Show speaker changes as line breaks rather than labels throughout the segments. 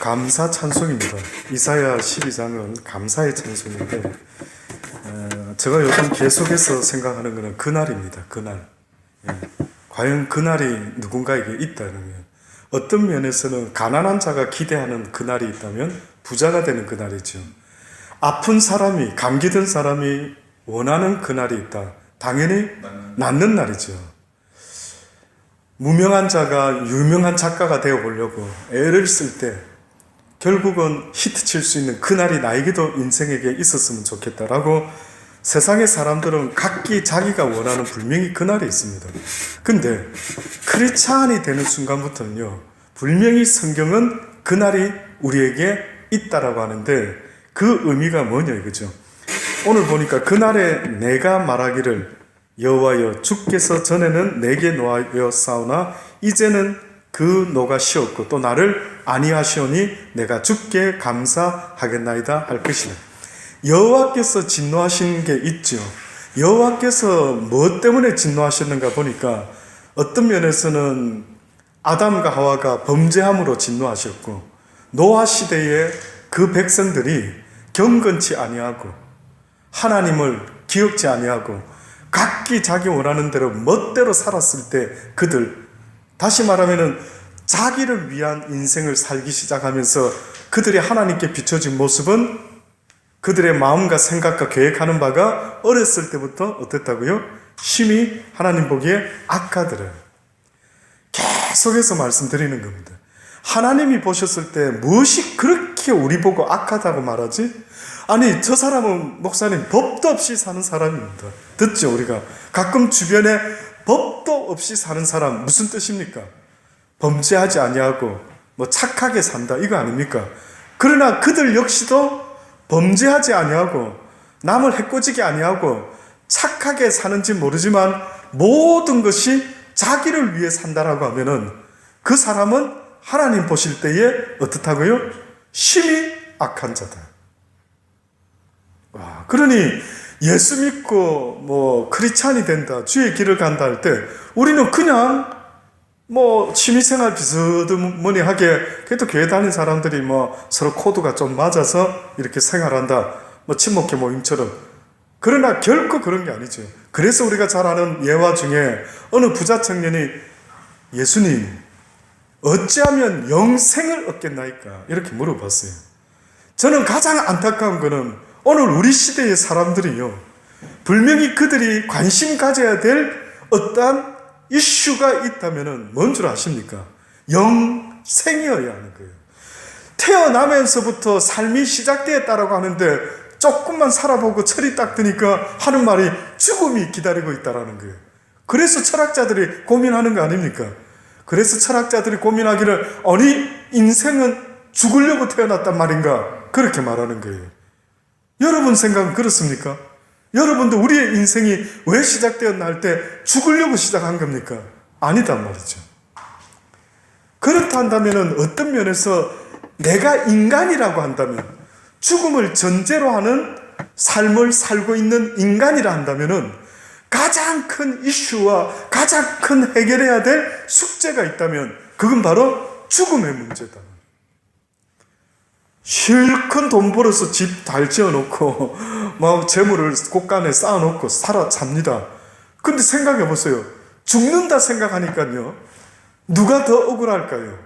감사 찬송입니다. 이사야 12장은 감사의 찬송인데 제가 요즘 계속해서 생각하는 것은 그날입니다. 그날. 과연 그날이 누군가에게 있다면 어떤 면에서는 가난한 자가 기대하는 그날이 있다면 부자가 되는 그날이죠. 아픈 사람이, 감기든 사람이 원하는 그날이 있다. 당연히 낫는 날이죠. 무명한 자가 유명한 작가가 되어 보려고 애를 쓸 때 결국은 히트 칠 수 있는 그날이 나에게도 인생에게 있었으면 좋겠다라고 세상의 사람들은 각기 자기가 원하는 분명히 그날이 있습니다. 근데 크리스찬이 되는 순간부터는요, 분명히 성경은 그날이 우리에게 있다라고 하는데 그 의미가 뭐냐 이거죠. 오늘 보니까 그날에 내가 말하기를 여호와여 주께서 전에는 내게 노하여 싸우나 이제는 그 노가 쉬었고 또 나를 아니하시오니 내가 주께 감사하겠나이다 할 것이다. 여호와께서 진노하신 게 있죠. 여호와께서 무엇 때문에 진노하셨는가 보니까 어떤 면에서는 아담과 하와가 범죄함으로 진노하셨고 노아 시대에 그 백성들이 경건치 아니하고 하나님을 기억지 아니하고 각기 자기 원하는 대로 멋대로 살았을 때 그들, 다시 말하면 자기를 위한 인생을 살기 시작하면서 그들이 하나님께 비춰진 모습은 그들의 마음과 생각과 계획하는 바가 어렸을 때부터 어땠다고요? 심히 하나님 보기에 악하더래요. 계속해서 말씀드리는 겁니다. 하나님이 보셨을 때 무엇이 그렇게 우리 보고 악하다고 말하지? 아니, 저 사람은 목사님 법도 없이 사는 사람입니다. 듣죠? 우리가 가끔 주변에 법도 없이 사는 사람 무슨 뜻입니까? 범죄하지 아니하고 뭐 착하게 산다 이거 아닙니까? 그러나 그들 역시도 범죄하지 아니하고 남을 해코지게 아니하고 착하게 사는지 모르지만 모든 것이 자기를 위해 산다라고 하면은 그 사람은 하나님 보실 때에 어떻다고요? 심히 악한 자다. 와, 그러니 예수 믿고 뭐 크리스찬이 된다, 주의 길을 간다 할 때 우리는 그냥 뭐 취미생활 비스듬머니하게 그래도 교회 다니는 사람들이 뭐 서로 코드가 좀 맞아서 이렇게 생활한다, 뭐 친목회 모임처럼. 그러나 결코 그런 게 아니죠. 그래서 우리가 잘 아는 예화 중에 어느 부자 청년이 예수님 어찌하면 영생을 얻겠나이까 이렇게 물어봤어요. 저는 가장 안타까운 거는 오늘 우리 시대의 사람들이요, 분명히 그들이 관심 가져야 될 어떠한 이슈가 있다면 뭔 줄 아십니까? 영생이어야 하는 거예요. 태어나면서부터 삶이 시작되었다라고 하는데 조금만 살아보고 철이 딱 드니까 하는 말이 죽음이 기다리고 있다라는 거예요. 그래서 철학자들이 고민하는 거 아닙니까? 그래서 철학자들이 고민하기를 아니 인생은 죽으려고 태어났단 말인가 그렇게 말하는 거예요. 여러분 생각은 그렇습니까? 여러분도 우리의 인생이 왜 시작되었나 할 때 죽으려고 시작한 겁니까? 아니단 말이죠. 그렇다 한다면 어떤 면에서 내가 인간이라고 한다면, 죽음을 전제로 하는 삶을 살고 있는 인간이라 한다면 가장 큰 이슈와 가장 큰 해결해야 될 숙제가 있다면 그건 바로 죽음의 문제다. 실컷 돈 벌어서 집 잘 지어놓고 막 재물을 곳간에 쌓아놓고 삽니다. 근데 생각해 보세요. 죽는다 생각하니까요, 누가 더 억울할까요?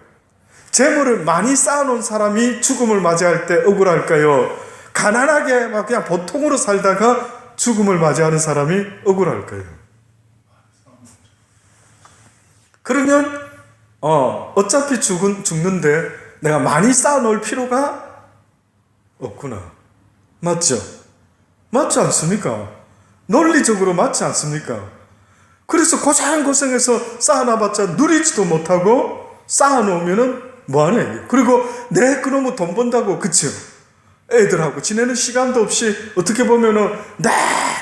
재물을 많이 쌓아놓은 사람이 죽음을 맞이할 때 억울할까요? 가난하게 막 그냥 보통으로 살다가 죽음을 맞이하는 사람이 억울할까요? 그러면 어차피 죽는데 내가 많이 쌓아놓을 필요가 없구나. 맞죠? 맞지 않습니까? 논리적으로 맞지 않습니까? 그래서 고생해서 쌓아놔봤자 누리지도 못하고 쌓아놓으면은 뭐하네. 그리고 내 그놈의 돈 번다고, 그쵸? 애들하고 지내는 시간도 없이 어떻게 보면은 내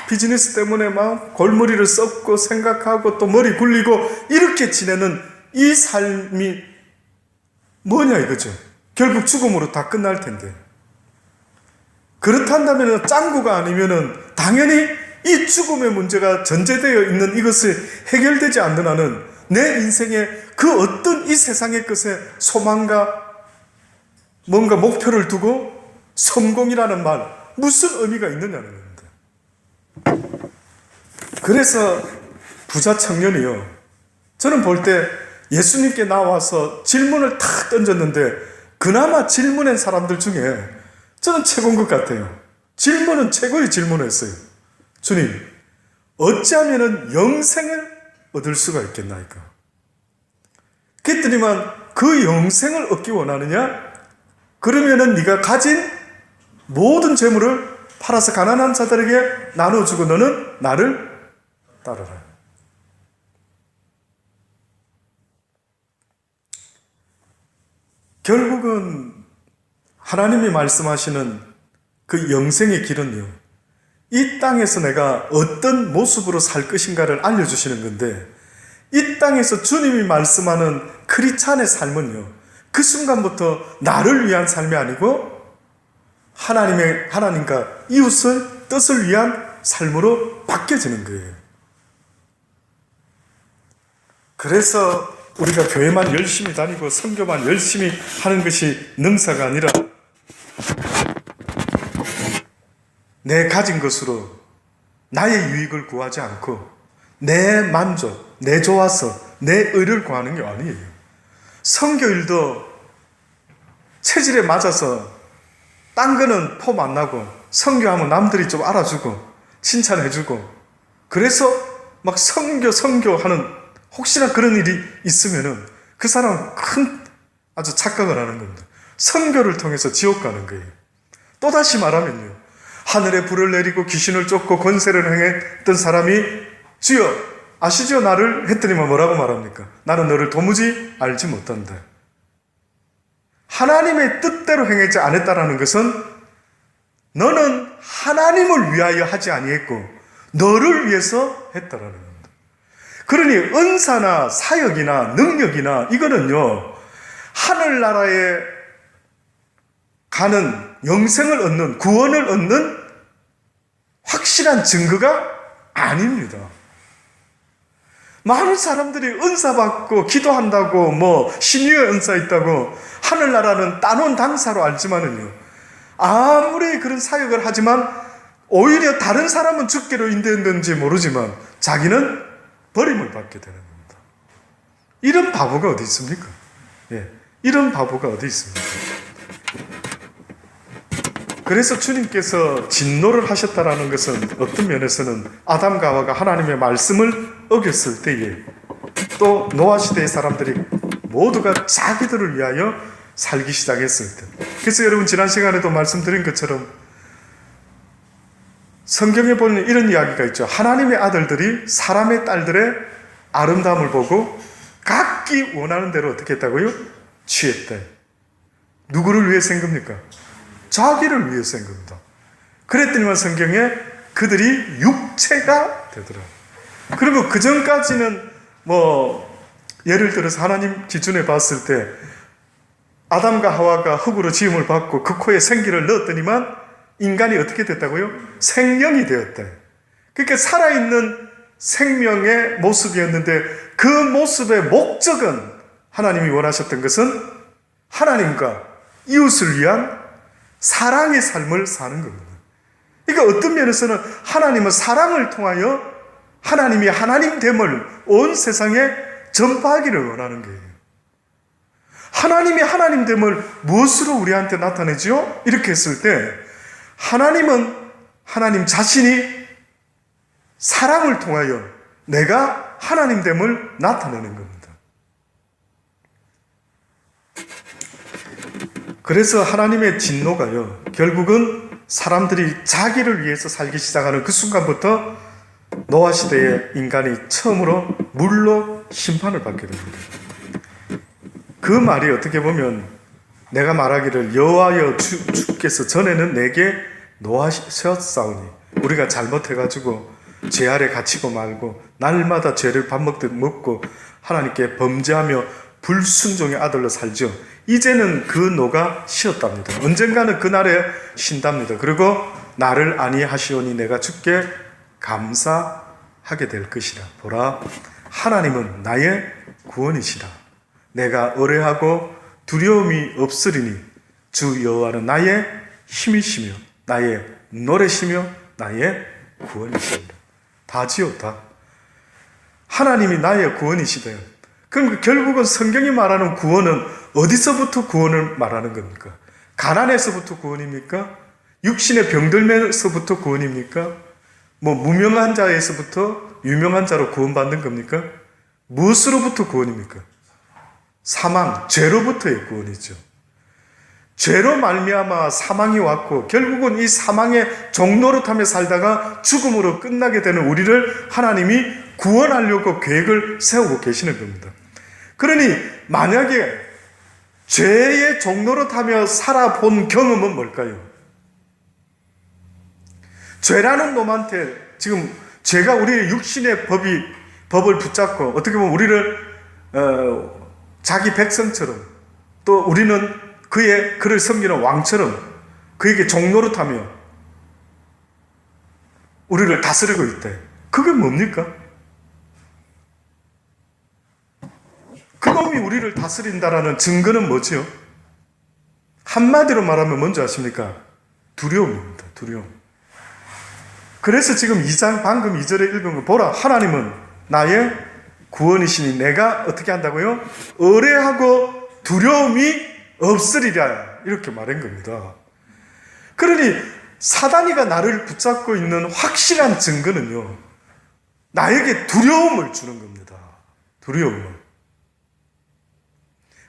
비즈니스 때문에 막 골머리를 썩고 생각하고 또 머리 굴리고 이렇게 지내는 이 삶이 뭐냐 이거죠. 결국 죽음으로 다 끝날 텐데. 그렇다면 짱구가 아니면은 당연히 이 죽음의 문제가 전제되어 있는 이것이 해결되지 않는 한은 내 인생의 그 어떤 이 세상의 것에 소망과 뭔가 목표를 두고 성공이라는 말, 무슨 의미가 있느냐는 겁니다. 그래서 부자 청년이요, 저는 볼 때 예수님께 나와서 질문을 탁 던졌는데 그나마 질문한 사람들 중에 저는 최고인 것 같아요. 질문은 최고의 질문을 했어요. 주님, 어찌하면 영생을 얻을 수가 있겠나이까? 그랬더니만 그 영생을 얻기 원하느냐? 그러면은 네가 가진 모든 재물을 팔아서 가난한 자들에게 나눠주고 너는 나를 따르라. 결국은 하나님이 말씀하시는 그 영생의 길은요, 이 땅에서 내가 어떤 모습으로 살 것인가를 알려주시는 건데, 이 땅에서 주님이 말씀하는 크리스찬의 삶은요, 그 순간부터 나를 위한 삶이 아니고 하나님과 이웃의 뜻을 위한 삶으로 바뀌어지는 거예요. 그래서 우리가 교회만 열심히 다니고 선교만 열심히 하는 것이 능사가 아니라 내 가진 것으로 나의 유익을 구하지 않고 내 만족, 내 좋아서, 내 의를 구하는 게 아니에요. 선교일도 체질에 맞아서 딴 거는 폼 안 나고 선교하면 남들이 좀 알아주고 칭찬해주고, 그래서 막 선교하는, 혹시나 그런 일이 있으면은 그 사람은 큰 아주 착각을 하는 겁니다. 선교를 통해서 지옥 가는 거예요. 또다시 말하면요, 하늘에 불을 내리고 귀신을 쫓고 권세를 행했던 사람이 주여 아시죠 나를? 했더니만 뭐라고 말합니까? 나는 너를 도무지 알지 못한다. 하나님의 뜻대로 행하지 않았다라는 것은 너는 하나님을 위하여 하지 아니했고 너를 위해서 했다라는 겁니다. 그러니 은사나 사역이나 능력이나 이거는요, 하늘나라에 가는 영생을 얻는, 구원을 얻는 확실한 증거가 아닙니다. 많은 사람들이 은사 받고 기도한다고 신유의 은사 있다고 하늘나라는 따놓은 당사로 알지만은요, 아무리 그런 사역을 하지만 오히려 다른 사람은 죽기로 인도했는지 모르지만 자기는 버림을 받게 되는 겁니다. 이런 바보가 어디 있습니까? 예, 이런 바보가 어디 있습니까? 그래서 주님께서 진노를 하셨다라는 것은 어떤 면에서는 아담과 하와가 하나님의 말씀을 어겼을 때에, 또 노아 시대의 사람들이 모두가 자기들을 위하여 살기 시작했을 때, 그래서 여러분 지난 시간에도 말씀드린 것처럼 성경에 보면 이런 이야기가 있죠. 하나님의 아들들이 사람의 딸들의 아름다움을 보고 각기 원하는 대로 어떻게 했다고요? 취했대. 누구를 위해서 한 겁니까? 자기를 위해서 한 겁니다. 그랬더니만 성경에 그들이 육체가 되더라. 그리고 그 전까지는 예를 들어서 하나님 기준에 봤을 때 아담과 하와가 흙으로 지음을 받고 그 코에 생기를 넣었더니만 인간이 어떻게 됐다고요? 생명이 되었대. 그러니까 살아있는 생명의 모습이었는데 그 모습의 목적은, 하나님이 원하셨던 것은 하나님과 이웃을 위한 사랑의 삶을 사는 겁니다. 그러니까 어떤 면에서는 하나님은 사랑을 통하여 하나님이 하나님됨을 온 세상에 전파하기를 원하는 거예요. 하나님이 하나님됨을 무엇으로 우리한테 나타내지요? 이렇게 했을 때 하나님은 하나님 자신이 사랑을 통하여 내가 하나님됨을 나타내는 겁니다. 그래서 하나님의 진노가요, 결국은 사람들이 자기를 위해서 살기 시작하는 그 순간부터 노아 시대에 인간이 처음으로 물로 심판을 받게 됩니다. 그 말이 어떻게 보면 내가 말하기를 여호와여 주께서 전에는 내게 노하셨사오니 우리가 잘못해가지고 죄 아래 갇히고 말고 날마다 죄를 밥 먹듯 먹고 하나님께 범죄하며 불순종의 아들로 살죠. 이제는 그 노가 쉬었답니다. 언젠가는 그날에 쉰답니다. 그리고 나를 아니하시오니 내가 주께 감사하게 될 것이라. 보라, 하나님은 나의 구원이시라. 내가 의뢰하고 두려움이 없으리니 주 여호와는 나의 힘이시며 나의 노래시며 나의 구원이시다. 다지요, 다. 하나님이 나의 구원이시대요. 그럼 결국은 성경이 말하는 구원은 어디서부터 구원을 말하는 겁니까? 가난에서부터 구원입니까? 육신의 병들면서부터 구원입니까? 뭐 무명한 자에서부터 유명한 자로 구원받는 겁니까? 무엇으로부터 구원입니까? 사망, 죄로부터의 구원이죠. 죄로 말미암아 사망이 왔고 결국은 이 사망의 종노릇하며 살다가 죽음으로 끝나게 되는 우리를 하나님이 구원하려고 계획을 세우고 계시는 겁니다. 그러니 만약에 죄의 종노릇하며 살아본 경험은 뭘까요? 죄라는 놈한테 지금 죄가 우리의 육신의 법을 붙잡고 어떻게 보면 우리를 자기 백성처럼 또 우리는 그를 섬기는 왕처럼 그에게 종노릇하며 우리를 다스리고 있다. 그게 뭡니까? 그놈이 우리를 다스린다라는 증거는 뭐지요? 한마디로 말하면 뭔지 아십니까? 두려움입니다. 두려움. 그래서 지금 2장 방금 2절에 읽은 거 보라. 하나님은 나의 구원이시니 내가 어떻게 한다고요? 의뢰하고 두려움이 없으리라. 이렇게 말한 겁니다. 그러니 사단이가 나를 붙잡고 있는 확실한 증거는요, 나에게 두려움을 주는 겁니다. 두려움을.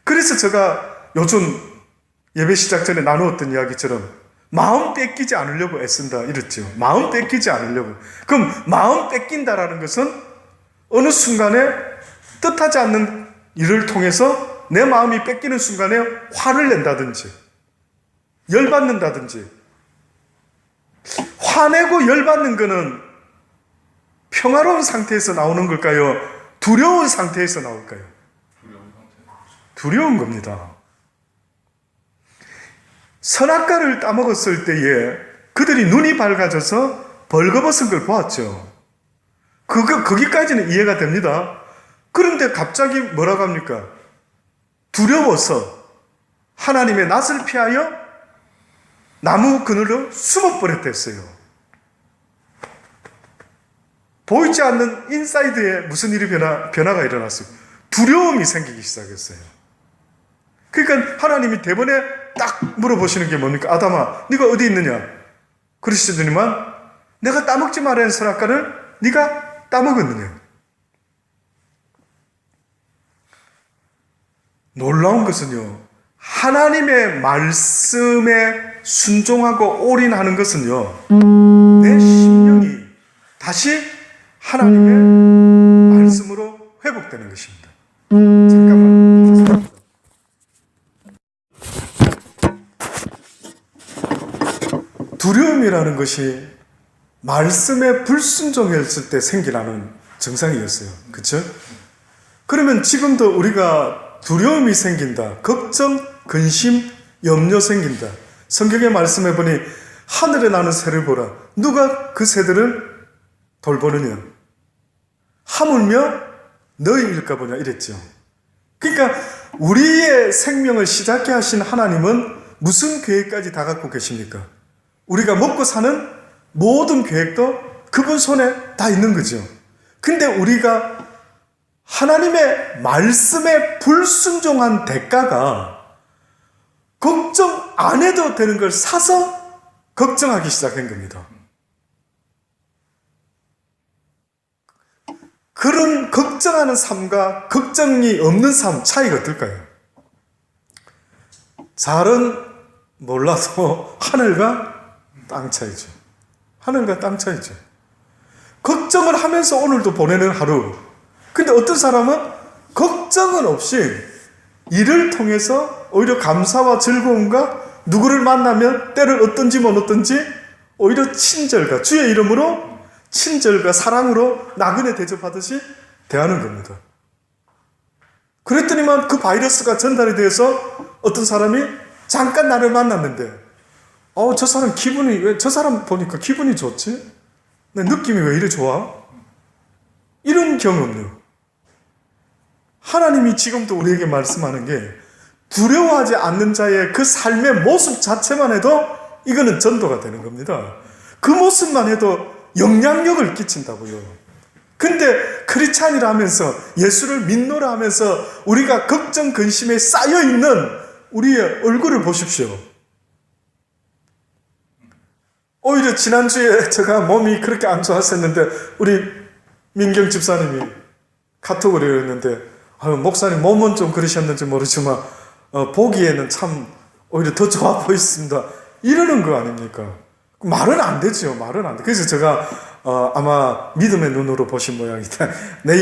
그래서 제가 요즘 예배 시작 전에 나누었던 이야기처럼 마음 뺏기지 않으려고 애쓴다 이랬죠. 마음 뺏기지 않으려고. 그럼 마음 뺏긴다라는 것은 어느 순간에 뜻하지 않는 일을 통해서 내 마음이 뺏기는 순간에 화를 낸다든지 열받는다든지. 화내고 열받는 것은 평화로운 상태에서 나오는 걸까요? 두려운 상태에서 나올까요? 두려운 겁니다. 선악과를 따먹었을 때에 그들이 눈이 밝아져서 벌거벗은 걸 보았죠. 거기까지는 이해가 됩니다. 그런데 갑자기 뭐라고 합니까? 두려워서 하나님의 낯을 피하여 나무 그늘로 숨어버렸댔어요. 보이지 않는 인사이드에 무슨 일이 변화가 일어났어요. 두려움이 생기기 시작했어요. 그러니까 하나님이 대번에 딱 물어보시는 게 뭡니까? 아담아, 네가 어디 있느냐? 그러시더니만 내가 따먹지 말라는 선악과를 네가 따먹었느냐? 놀라운 것은요, 하나님의 말씀에 순종하고 올인하는 것은요, 내 심령이 다시 하나님의 말씀으로 회복되는 것입니다. 잠깐만. 두려움이라는 것이 말씀에 불순종했을 때 생기라는 증상이었어요. 그렇죠? 그러면 지금도 우리가 두려움이 생긴다, 걱정, 근심, 염려 생긴다. 성경의 말씀해 보니 하늘에 나는 새를 보라. 누가 그 새들을 돌보느냐? 하물며 너희일까 보냐 이랬죠. 그러니까 우리의 생명을 시작해 하신 하나님은 무슨 계획까지 다 갖고 계십니까? 우리가 먹고 사는 모든 계획도 그분 손에 다 있는 거죠. 근데 우리가 하나님의 말씀에 불순종한 대가가 걱정 안 해도 되는 걸 사서 걱정하기 시작한 겁니다. 그런 걱정하는 삶과 걱정이 없는 삶 차이가 어떨까요? 잘은 몰라도 하늘과 땅 차이죠. 하늘과 땅 차이죠. 걱정을 하면서 오늘도 보내는 하루. 근데 어떤 사람은 걱정은 없이 일을 통해서 오히려 감사와 즐거움과 누구를 만나면 때를 어떤지 못 어떤지 오히려 친절과 주의 이름으로 친절과 사랑으로 나그네 대접하듯이 대하는 겁니다. 그랬더니만 그 바이러스가 전달이 돼서 어떤 사람이 잠깐 나를 만났는데 저 사람 왜 저 사람 보니까 기분이 좋지? 내 느낌이 왜 이래 좋아? 이런 경험요. 하나님이 지금도 우리에게 말씀하는 게 두려워하지 않는 자의 그 삶의 모습 자체만 해도 이거는 전도가 되는 겁니다. 그 모습만 해도 영향력을 끼친다고요. 근데 크리스찬이라 하면서 예수를 믿노라 하면서 우리가 걱정 근심에 쌓여있는 우리의 얼굴을 보십시오. 오히려 지난주에 제가 몸이 그렇게 안 좋았었는데 우리 민경 집사님이 카톡을 이랬는데 목사님 몸은 좀 그러셨는지 모르지만 보기에는 참 오히려 더 좋아 보였습니다. 이러는 거 아닙니까? 말은 안 되죠. 말은 안 돼. 그래서 제가 아마 믿음의 눈으로 보신 모양이다. 내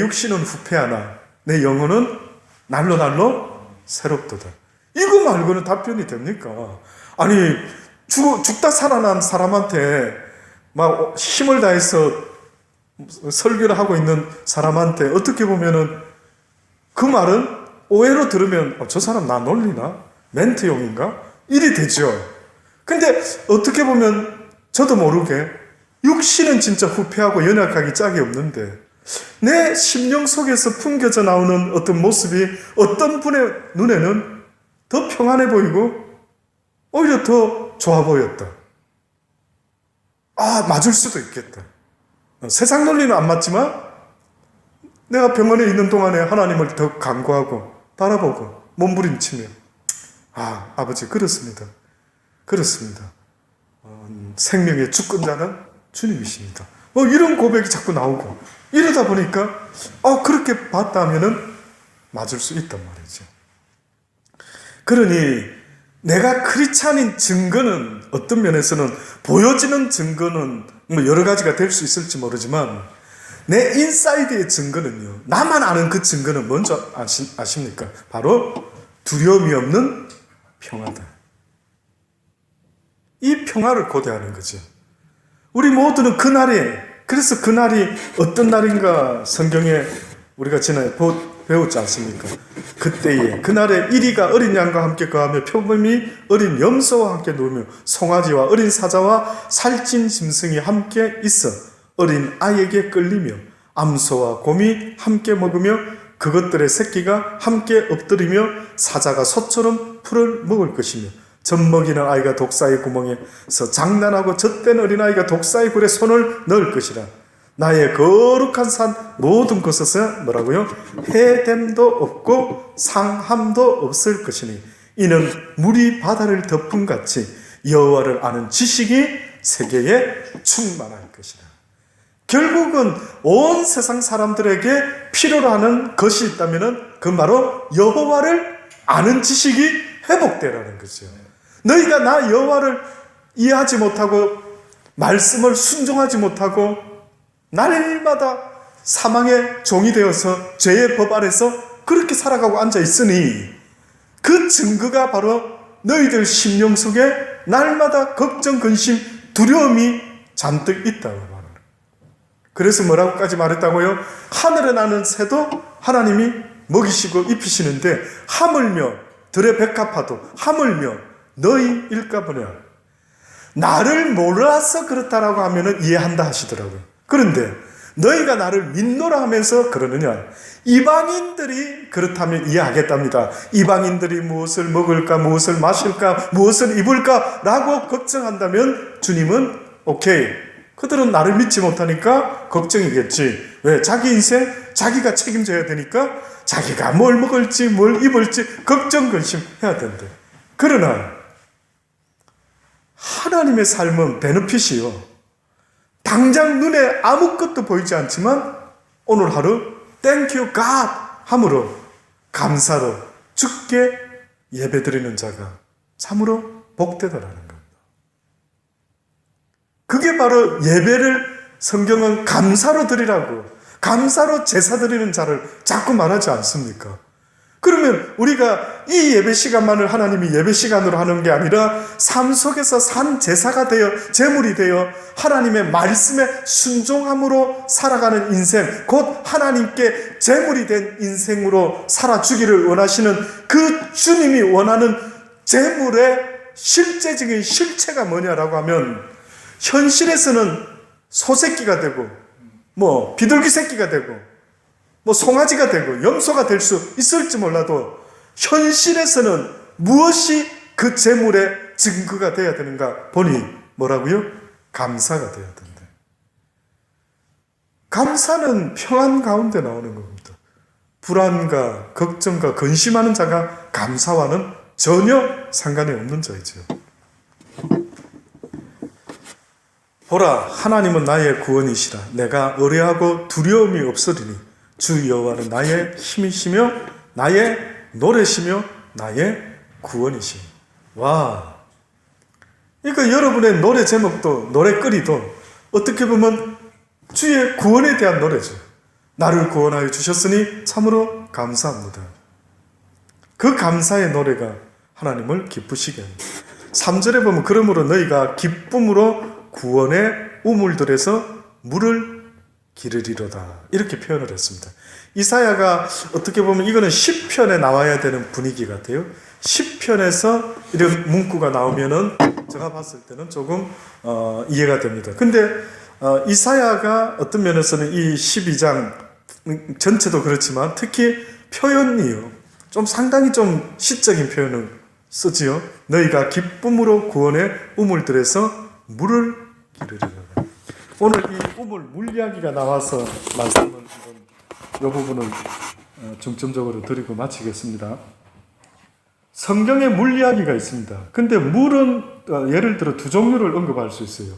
육신은 후패하나 내 영혼은 날로 날로 새롭도다. 이거 말고는 답변이 됩니까? 아니 죽다 살아난 사람한테 막 힘을 다해서 설교를 하고 있는 사람한테 어떻게 보면은 그 말은 오해로 들으면 저 사람 나 놀리나? 멘트용인가? 이리 되죠. 근데 어떻게 보면 저도 모르게 육신은 진짜 후패하고 연약하기 짝이 없는데 내 심령 속에서 풍겨져 나오는 어떤 모습이 어떤 분의 눈에는 더 평안해 보이고 오히려 더 좋아 보였다. 맞을 수도 있겠다. 세상 논리는 안 맞지만 내가 병원에 있는 동안에 하나님을 더 간구하고 바라보고 몸부림치며 아버지 그렇습니다. 그렇습니다. 생명의 주권자는 주님이십니다. 이런 고백이 자꾸 나오고 이러다 보니까 그렇게 봤다 하면은 맞을 수 있단 말이죠. 그러니 내가 크리스찬인 증거는 어떤 면에서는 보여지는 증거는 여러 가지가 될 수 있을지 모르지만 내 인사이드의 증거는요. 나만 아는 그 증거는 뭔지 아십니까? 바로 두려움이 없는 평화다. 이 평화를 고대하는 거죠. 우리 모두는 그래서 그날이 어떤 날인가 성경에 우리가 지난해 배웠지 않습니까? 그날에 이리가 어린 양과 함께 거하며 표범이 어린 염소와 함께 놀며 송아지와 어린 사자와 살찐 짐승이 함께 있어 어린 아이에게 끌리며 암소와 곰이 함께 먹으며 그것들의 새끼가 함께 엎드리며 사자가 소처럼 풀을 먹을 것이며 젖먹이는 아이가 독사의 구멍에서 장난하고 젖된 어린아이가 독사의 굴에 손을 넣을 것이라. 나의 거룩한 산 모든 곳에서 뭐라고요? 해됨도 없고 상함도 없을 것이니 이는 물이 바다를 덮은 같이 여호와를 아는 지식이 세계에 충만할 것이라. 결국은 온 세상 사람들에게 필요로 하는 것이 있다면 그건 바로 여호와를 아는 지식이 회복되라는 거죠. 너희가 나 여호와를 이해하지 못하고 말씀을 순종하지 못하고 날마다 사망의 종이 되어서 죄의 법 아래서 그렇게 살아가고 앉아 있으니 그 증거가 바로 너희들 심령 속에 날마다 걱정, 근심, 두려움이 잔뜩 있다고 말합니다. 그래서 뭐라고까지 말했다고요? 하늘에 나는 새도 하나님이 먹이시고 입히시는데 하물며 들의 백합화도 하물며 너희 일까보냐. 나를 몰라서 그렇다라고 하면 이해한다 하시더라고요. 그런데 너희가 나를 믿노라 하면서 그러느냐. 이방인들이 그렇다면 이해하겠답니다. 이방인들이 무엇을 먹을까, 무엇을 마실까, 무엇을 입을까 라고 걱정한다면 주님은 오케이. 그들은 나를 믿지 못하니까 걱정이겠지. 왜? 자기 인생 자기가 책임져야 되니까 자기가 뭘 먹을지 뭘 입을지 걱정 근심해야 된대. 그러나 하나님의 삶은 베네핏이요. 당장 눈에 아무것도 보이지 않지만 오늘 하루 Thank you God 함으로 감사로 주께 예배드리는 자가 참으로 복되더라는 겁니다. 그게 바로 예배를 성경은 감사로 드리라고, 감사로 제사 드리는 자를 자꾸 말하지 않습니까? 그러면 우리가 이 예배 시간만을 하나님이 예배 시간으로 하는 게 아니라 삶 속에서 산 제사가 되어 제물이 되어 하나님의 말씀에 순종함으로 살아가는 인생, 곧 하나님께 제물이 된 인생으로 살아주기를 원하시는 그 주님이 원하는 제물의 실제적인 실체가 뭐냐라고 하면 현실에서는 소새끼가 되고 비둘기 새끼가 되고 송아지가 되고 염소가 될 수 있을지 몰라도 현실에서는 무엇이 그 재물의 증거가 되어야 되는가 보니 뭐라고요? 감사가 되어야 된다. 감사는 평안 가운데 나오는 겁니다. 불안과 걱정과 근심하는 자가 감사와는 전혀 상관이 없는 자이죠. 보라, 하나님은 나의 구원이시라. 내가 의뢰하고 두려움이 없으리니 주 여호와는 나의 힘이시며 나의 노래시며 나의 구원이시니. 와, 그러니까 여러분의 노래 제목도 노래거리도 어떻게 보면 주의 구원에 대한 노래죠. 나를 구원하여 주셨으니 참으로 감사합니다. 그 감사의 노래가 하나님을 기쁘시게 합니다. 3절에 보면 그러므로 너희가 기쁨으로 구원의 우물들에서 물을 기르리로다, 이렇게 표현을 했습니다. 이사야가 어떻게 보면 이거는 시편에 나와야 되는 분위기 같아요. 시편에서 이런 문구가 나오면은 제가 봤을 때는 조금 이해가 됩니다. 근데 이사야가 어떤 면에서는 이 12장 전체도 그렇지만 특히 표현이요, 좀 상당히 좀 시적인 표현을 쓰지요. 너희가 기쁨으로 구원의 우물들에서 물을 기르리라. 오늘 이 우물 물 이야기가 나와서 말씀을 이 부분을 중점적으로 드리고 마치겠습니다. 성경에 물 이야기가 있습니다. 근데 물은 예를 들어 두 종류를 언급할 수 있어요.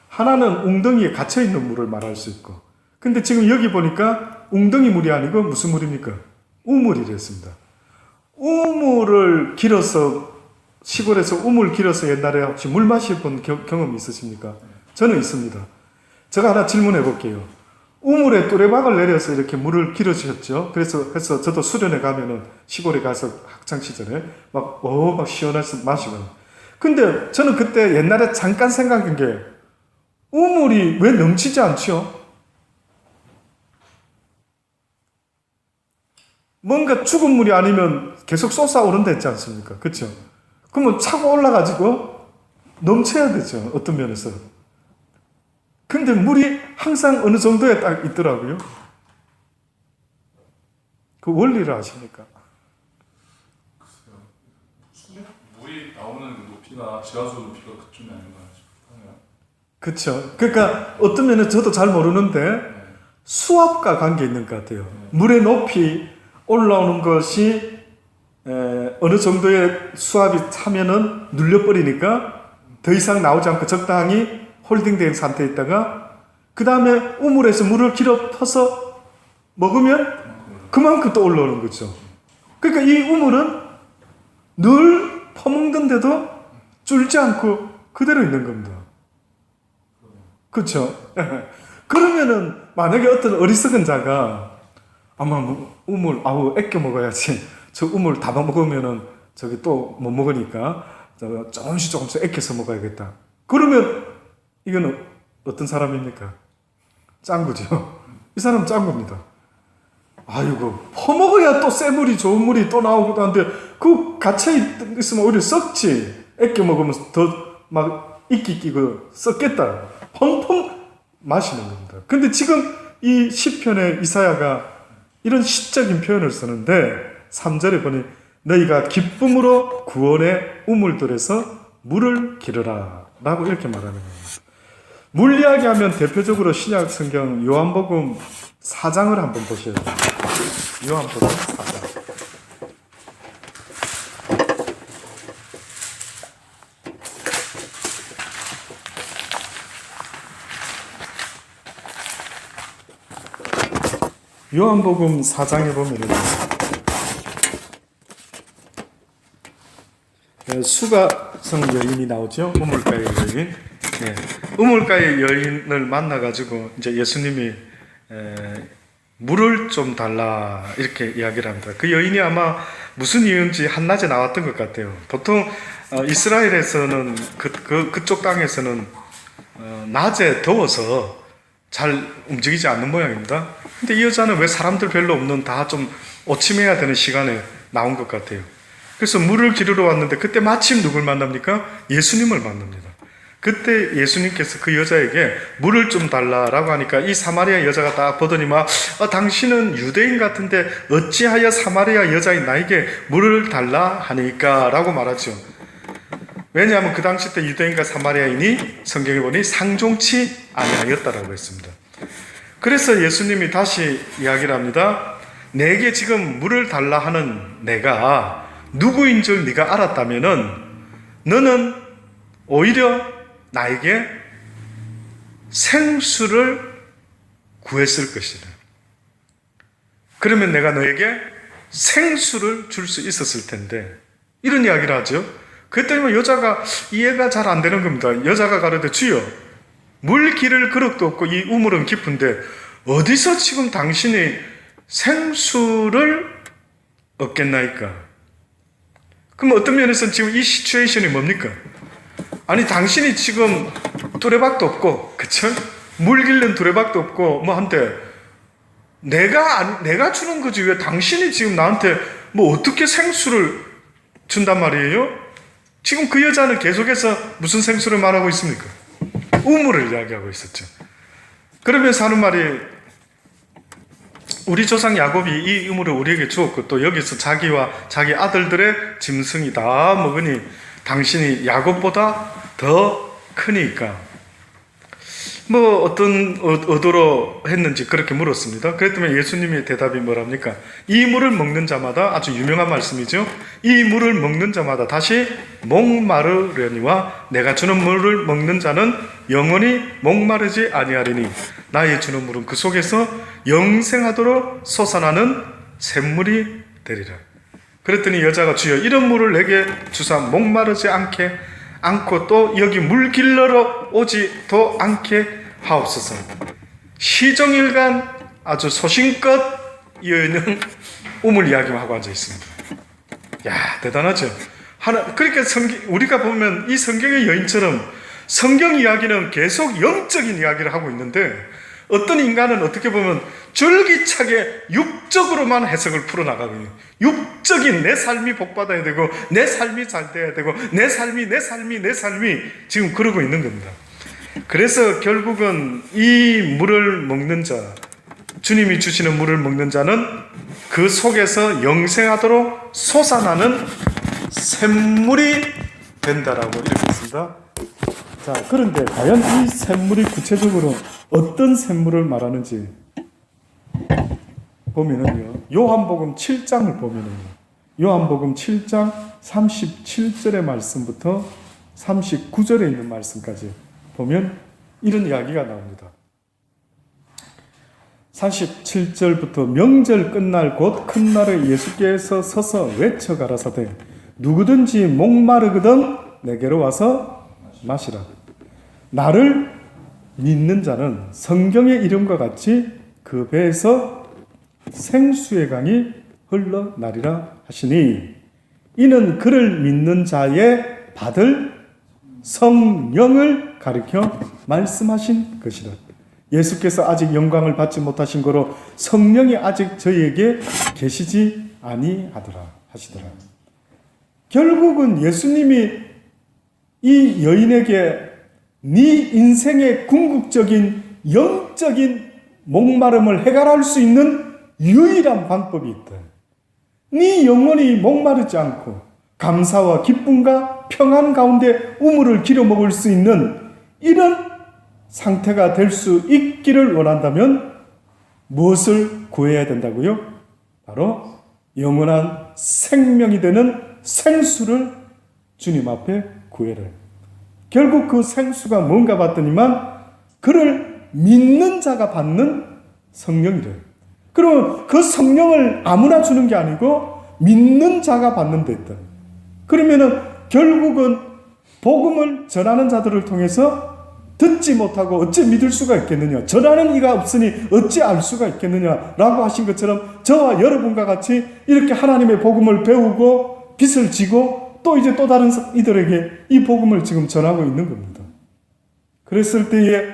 하나는 웅덩이에 갇혀있는 물을 말할 수 있고, 근데 지금 여기 보니까 웅덩이 물이 아니고 무슨 물입니까? 우물이랬습니다. 우물을 길어서, 시골에서 우물 길어서 옛날에 혹시 물 마셔본 경험이 있으십니까? 저는 있습니다. 제가 하나 질문해 볼게요. 우물에 뚜레박을 내려서 이렇게 물을 길어주셨죠. 그래서 저도 수련회 가면은 시골에 가서 학창시절에 막 시원해서 마시고. 근데 저는 그때 옛날에 잠깐 생각한 게, 우물이 왜 넘치지 않죠? 뭔가 죽은 물이 아니면 계속 솟아오른다 했지 않습니까? 그렇죠? 그러면 차고 올라가지고 넘쳐야 되죠, 어떤 면에서. 근데 물이 항상 어느 정도에 딱 있더라고요. 그 원리를 아십니까?
물이 나오는 높이가 지하수 높이가 그쪽이 아닌가 싶어요.
그렇죠. 그러니까 어떤 면에 저도 잘 모르는데 수압과 관계 있는 것 같아요. 물의 높이 올라오는 것이 어느 정도의 수압이 차면은 눌려버리니까 더 이상 나오지 않고 적당히 홀딩된 상태에 있다가 그 다음에 우물에서 물을 길어 퍼서 먹으면 그만큼 또 올라오는 거죠. 그러니까 이 우물은 늘 퍼먹는데도 줄지 않고 그대로 있는 겁니다. 그렇죠? 그러면은 만약에 어떤 어리석은 자가 아마 우물 아껴 먹어야지, 저 우물 다 먹으면은 저기 또 못 먹으니까 조금씩 아껴서 먹어야겠다. 그러면 이거는 어떤 사람입니까? 짱구죠. 이 사람은 짱구입니다. 아이고, 퍼먹어야 또 새 물이, 좋은 물이 또 나오기도 한데, 그 갇혀 있으면 오히려 썩지. 아껴 먹으면 더 막 이끼 끼고 썩겠다. 펑펑 마시는 겁니다. 근데 지금 이 시편의 이사야가 이런 시적인 표현을 쓰는데 3절에 보니 너희가 기쁨으로 구원의 우물들에서 물을 기르라 라고 이렇게 말하는 겁니다. 물 이야기하면 대표적으로 신약 성경 요한복음 4장을 한번 보셔야 돼요. 요한복음 4장. 요한복음 4장에 보면은 수가성 여인이 나오죠. 우물가의 여인. 네. 우물가의 여인을 만나가지고 이제 예수님이 물을 좀 달라 이렇게 이야기를 합니다. 그 여인이 아마 무슨 이유인지 한낮에 나왔던 것 같아요. 보통 이스라엘에서는 그쪽 땅에서는 낮에 더워서 잘 움직이지 않는 모양입니다. 근데 이 여자는 왜 사람들 별로 없는 다 좀 오침해야 되는 시간에 나온 것 같아요. 그래서 물을 기르러 왔는데 그때 마침 누굴 만납니까? 예수님을 만납니다. 그때 예수님께서 그 여자에게 물을 좀 달라라고 하니까 이 사마리아 여자가 딱 보더니 막 당신은 유대인 같은데 어찌하여 사마리아 여자인 나에게 물을 달라 하니까 라고 말하죠. 왜냐하면 그 당시 때 유대인과 사마리아인이 성경에 보니 상종치 아니하였다라고 했습니다. 그래서 예수님이 다시 이야기를 합니다. 내게 지금 물을 달라 하는 내가 누구인 줄 네가 알았다면은 너는 오히려 나에게 생수를 구했을 것이다. 그러면 내가 너에게 생수를 줄 수 있었을 텐데, 이런 이야기를 하죠. 그랬더니 여자가 이해가 잘 안 되는 겁니다. 여자가 가로되 주여 물 기를 그릇도 없고 이 우물은 깊은데 어디서 지금 당신이 생수를 얻겠나이까? 그럼 어떤 면에서는 지금 이 시츄에이션이 뭡니까? 아니 당신이 지금 두레박도 없고, 그쵸? 물 길는 두레박도 없고 뭐 한데 내가 주는 거지 왜 당신이 지금 나한테 뭐 어떻게 생수를 준단 말이에요? 지금 그 여자는 계속해서 무슨 생수를 말하고 있습니까? 우물을 이야기하고 있었죠. 그러면서 하는 말이, 우리 조상 야곱이 이 우물을 우리에게 주었고 또 여기서 자기와 자기 아들들의 짐승이 다 먹으니 당신이 야곱보다 더 크니까, 뭐 어떤 의도로 했는지 그렇게 물었습니다. 그랬더니 예수님의 대답이 뭐랍니까? 이 물을 먹는 자마다, 아주 유명한 말씀이죠. 이 물을 먹는 자마다 다시 목마르려니와 내가 주는 물을 먹는 자는 영원히 목마르지 아니하리니 나의 주는 물은 그 속에서 영생하도록 솟아나는 샘물이 되리라. 그랬더니 여자가 주여 이런 물을 내게 주사 목마르지 않고 또 여기 물 길러러 오지도 않게 하옵소서. 시종일관 아주 소신껏 이어있는 우물 이야기만 하고 앉아 있습니다. 야, 대단하죠. 그러니까 우리가 보면 이 성경의 여인처럼 성경 이야기는 계속 영적인 이야기를 하고 있는데, 어떤 인간은 어떻게 보면 줄기차게 육적으로만 해석을 풀어나가거든요. 육적인 내 삶이 복받아야 되고 내 삶이 잘 돼야 되고 내 삶이 지금 그러고 있는 겁니다. 그래서 결국은 이 물을 먹는 자, 주님이 주시는 물을 먹는 자는 그 속에서 영생하도록 솟아나는 샘물이 된다라고 이렇게 했습니다. 자, 그런데 과연 이 샘물이 구체적으로 어떤 샘물을 말하는지 보면은요, 요한복음 7장을 보면은요, 요한복음 7장 37절의 말씀부터 39절에 있는 말씀까지 보면 이런 이야기가 나옵니다. 37절부터 명절 끝날 곧 큰 날에 예수께서 서서 외쳐 가라사대 누구든지 목마르거든 내게로 와서 마시라. 나를 믿는 자는 성경의 이름과 같이 그 배에서 생수의 강이 흘러나리라 하시니 이는 그를 믿는 자의 받을 성령을 가리켜 말씀하신 것이라. 예수께서 아직 영광을 받지 못하신 거로 성령이 아직 저희에게 계시지 아니하더라 하시더라. 결국은 예수님이 이 여인에게 네 인생의 궁극적인 영적인 목마름을 해결할 수 있는 유일한 방법이 있다. 네 영혼이 목마르지 않고 감사와 기쁨과 평안 가운데 우물을 기려 먹을 수 있는 이런 상태가 될 수 있기를 원한다면 무엇을 구해야 된다고요? 바로 영원한 생명이 되는 생수를 주님 앞에 구해라. 결국 그 생수가 뭔가 봤더니만 그를 믿는 자가 받는 성령이래. 그러면 그 성령을 아무나 주는 게 아니고 믿는 자가 받는 데 있다. 그러면은 결국은 복음을 전하는 자들을 통해서 듣지 못하고 어찌 믿을 수가 있겠느냐, 전하는 이가 없으니 어찌 알 수가 있겠느냐라고 하신 것처럼 저와 여러분과 같이 이렇게 하나님의 복음을 배우고 빚을 지고 또 이제 또 다른 이들에게 이 복음을 지금 전하고 있는 겁니다. 그랬을 때에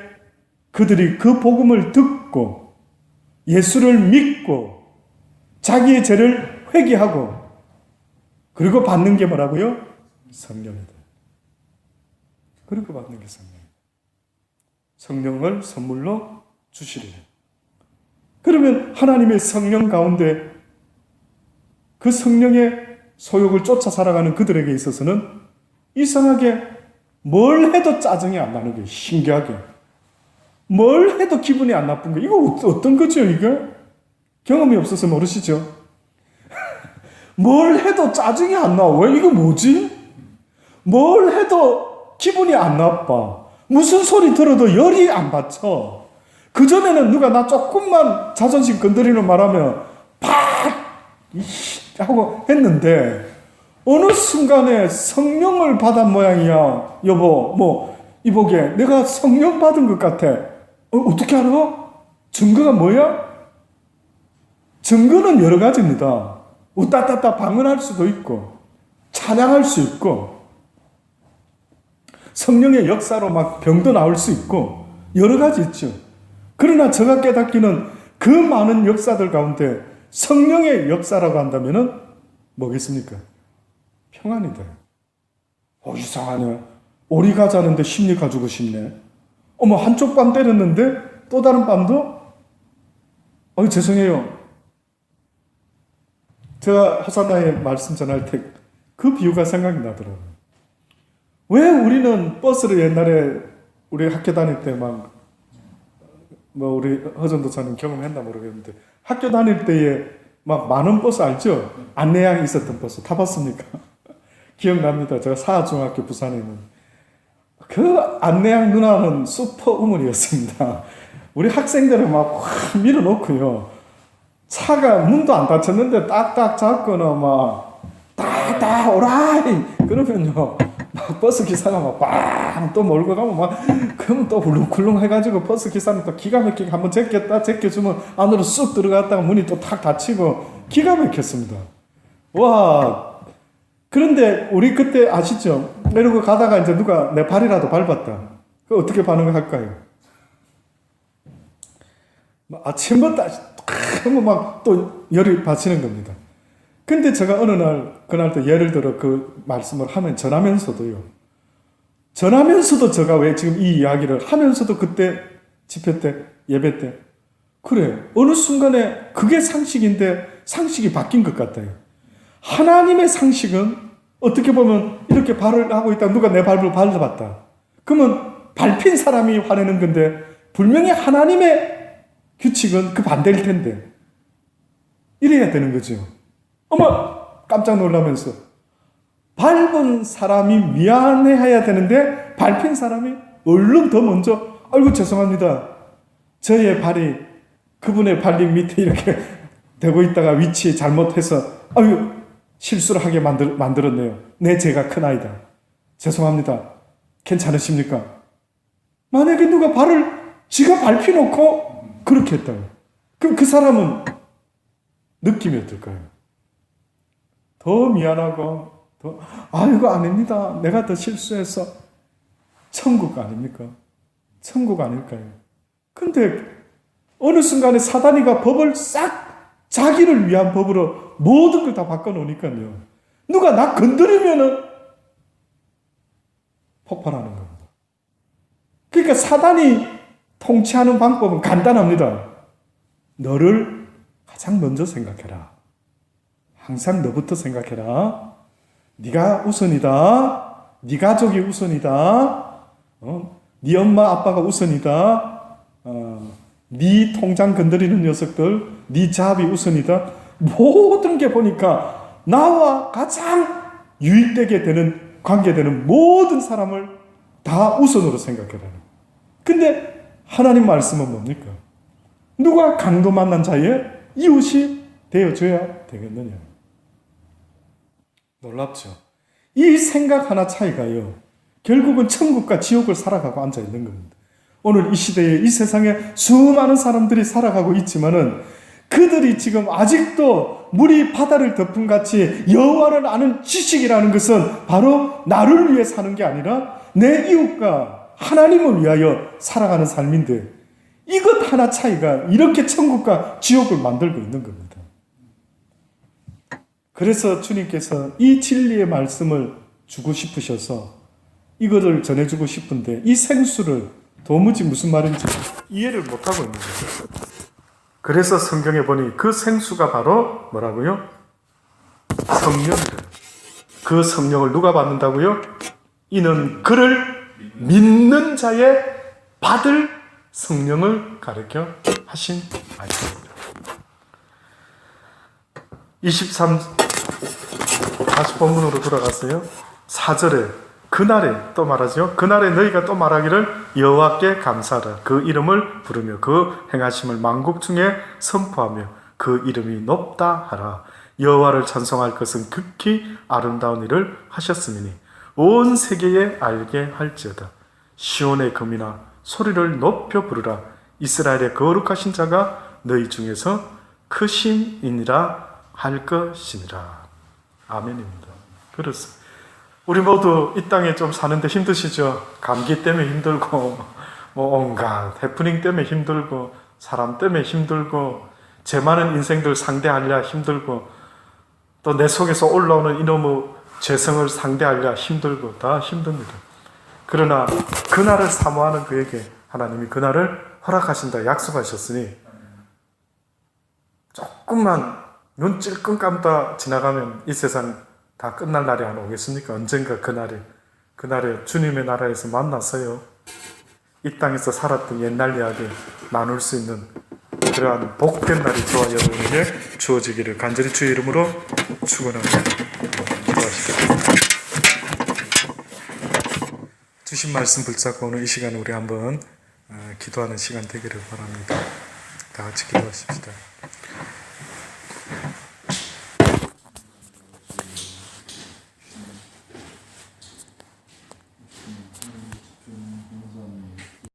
그들이 그 복음을 듣고 예수를 믿고 자기의 죄를 회개하고 그리고 받는 게 뭐라고요? 성령이다. 그렇게 받는 게 성령. 성령을 선물로 주시리라. 그러면 하나님의 성령 가운데 그 성령의 소욕을 쫓아 살아가는 그들에게 있어서는 이상하게 뭘 해도 짜증이 안 나는 거예요. 신기하게. 뭘 해도 기분이 안 나쁜 거예요. 이거 어떤 거죠, 이거? 경험이 없어서 모르시죠? 뭘 해도 짜증이 안 나와. 왜 이거 뭐지? 뭘 해도 기분이 안 나빠. 무슨 소리 들어도 열이 안 받쳐. 그전에는 누가 나 조금만 자존심 건드리는 말하면 팍! 하고 했는데 어느 순간에 성령을 받은 모양이야. 여보, 이보게 내가 성령 받은 것 같아. 어떻게 알아? 증거가 뭐야? 증거는 여러 가지입니다. 우따따따 방언할 수도 있고 찬양할 수 있고 성령의 역사로 막 병도 나올 수 있고 여러 가지 있죠. 그러나 제가 깨닫기는 그 많은 역사들 가운데 성령의 역사라고 한다면은 뭐겠습니까? 평안이다. 이상하네. 오리 가자는데 심리 가지고 싶네. 한쪽 뺨 때렸는데 또 다른 뺨도? 죄송해요. 제가 호산나의 말씀 전할 때 그 비유가 생각이 나더라고요. 왜 우리는 버스를 옛날에 우리 학교 다닐 때 우리 허전도사님 경험했나 모르겠는데 학교 다닐 때에 막 많은 버스 알죠? 안내양이 있었던 버스 타봤습니까? 기억납니다. 제가 사하중학교 부산에 있는 그 안내양 누나는 슈퍼 우물이었습니다. 우리 학생들을 막 확 밀어놓고요. 차가 문도 안 닫혔는데 딱딱 잡거나 막 따따 오라이 그러면요 막 버스 기사가 막 빵 또 몰고 가면 막 그러면 또 훌렁훌렁 해가지고 버스 기사는 또 기가 막히게 한번 제껴주면 안으로 쑥 들어갔다가 문이 또 탁 닫히고 기가 막혔습니다. 와. 그런데 우리 그때 아시죠? 이러고 가다가 이제 누가 내 발이라도 밟았다. 그 어떻게 반응할까요? 아침부터 하면 막 또 열이 받치는 겁니다. 근데 제가 어느 날, 그날 또 예를 들어 그 말씀을 전하면서도 제가 왜 지금 이 이야기를 하면서도 그때 집회 때, 예배 때, 그래, 어느 순간에 그게 상식인데 상식이 바뀐 것 같아요. 하나님의 상식은 어떻게 보면 이렇게 발을 하고 있다. 누가 내 발을 밟아봤다. 그러면 밟힌 사람이 화내는 건데 분명히 하나님의 규칙은 그 반대일 텐데 이래야 되는 거죠. 깜짝 놀라면서 밟은 사람이 미안해해야 되는데 밟힌 사람이 얼른 더 먼저 아이고 죄송합니다. 저의 발이 그분의 발림 밑에 이렇게 되고 있다가 위치 잘못해서 아유 실수를 하게 만들었네요. 내 죄가 크나이다. 죄송합니다. 괜찮으십니까? 만약에 누가 발을 지가 밟혀놓고 그렇게 했다고. 그럼 그 사람은 느낌이 어떨까요? 더 미안하고 이거 아닙니다. 내가 더 실수해서 천국 아닙니까? 천국 아닐까요? 근데 어느 순간에 사단이가 법을 싹 자기를 위한 법으로 모든 걸 다 바꿔놓으니까요. 누가 나 건드리면은 폭발하는 겁니다. 그러니까 사단이 통치하는 방법은 간단합니다. 너를 가장 먼저 생각해라. 항상 너부터 생각해라. 네가 우선이다. 네 가족이 우선이다. 네 엄마 아빠가 우선이다. 네 통장 건드리는 녀석들, 네 잡이 우선이다. 모든 게 보니까 나와 가장 유익되게 되는 관계되는 모든 사람을 다 우선으로 생각해라. 근데 하나님 말씀은 뭡니까? 누가 강도 만난 자의 이웃이 되어줘야 되겠느냐? 놀랍죠? 이 생각 하나 차이가요. 결국은 천국과 지옥을 살아가고 앉아있는 겁니다. 오늘 이 시대에 이 세상에 수많은 사람들이 살아가고 있지만은 그들이 지금 아직도 물이 바다를 덮은 같이 여호와를 아는 지식이라는 것은 바로 나를 위해 사는 게 아니라 내 이웃과 하나님을 위하여 살아가는 삶인데 이것 하나 차이가 이렇게 천국과 지옥을 만들고 있는 겁니다. 그래서 주님께서 이 진리의 말씀을 주고 싶으셔서 이거를 전해주고 싶은데 이 생수를 도무지 무슨 말인지 이해를 못하고 있는 거죠. 그래서 성경에 보니 그 생수가 바로 뭐라고요? 성령이래요. 그 성령을 누가 받는다고요? 이는 그를 믿는 자의 받을 성령을 가르쳐 하신 말씀입니다. 23 다시 본문으로 돌아갔어요. 4절에 그날에 또 말하죠. 그날에 너희가 또 말하기를 여호와께 감사하라. 그 이름을 부르며 그 행하심을 만국 중에 선포하며 그 이름이 높다 하라. 여호와를 찬송할 것은 극히 아름다운 일을 하셨음이니 온 세계에 알게 할지어다. 시온의 금이나 소리를 높여 부르라. 이스라엘의 거룩하신 자가 너희 중에서 크심이니라 할 것이니라. 아멘입니다. 그렇습니다. 우리 모두 이 땅에 좀 사는데 힘드시죠? 감기 때문에 힘들고 온갖 해프닝 때문에 힘들고 사람 때문에 힘들고 제 많은 인생들 상대하려 힘들고 또 내 속에서 올라오는 이놈의 죄성을 상대하려 힘들고 다 힘듭니다. 그러나 그날을 사모하는 그에게 하나님이 그날을 허락하신다 약속하셨으니 조금만 눈 찔끔 감다 지나가면 이 세상 다 끝날 날이 안 오겠습니까? 언젠가 그날에 주님의 나라에서 만나서요. 이 땅에서 살았던 옛날 이야기 나눌 수 있는 그러한 복된 날이 저와 여러분에게 주어지기를 간절히 주의 이름으로 축원합니다. 기도하시겠습니다. 주신 말씀 붙잡고 오늘 이 시간 우리 한번 기도하는 시간 되기를 바랍니다. 다 같이 기도하십시다.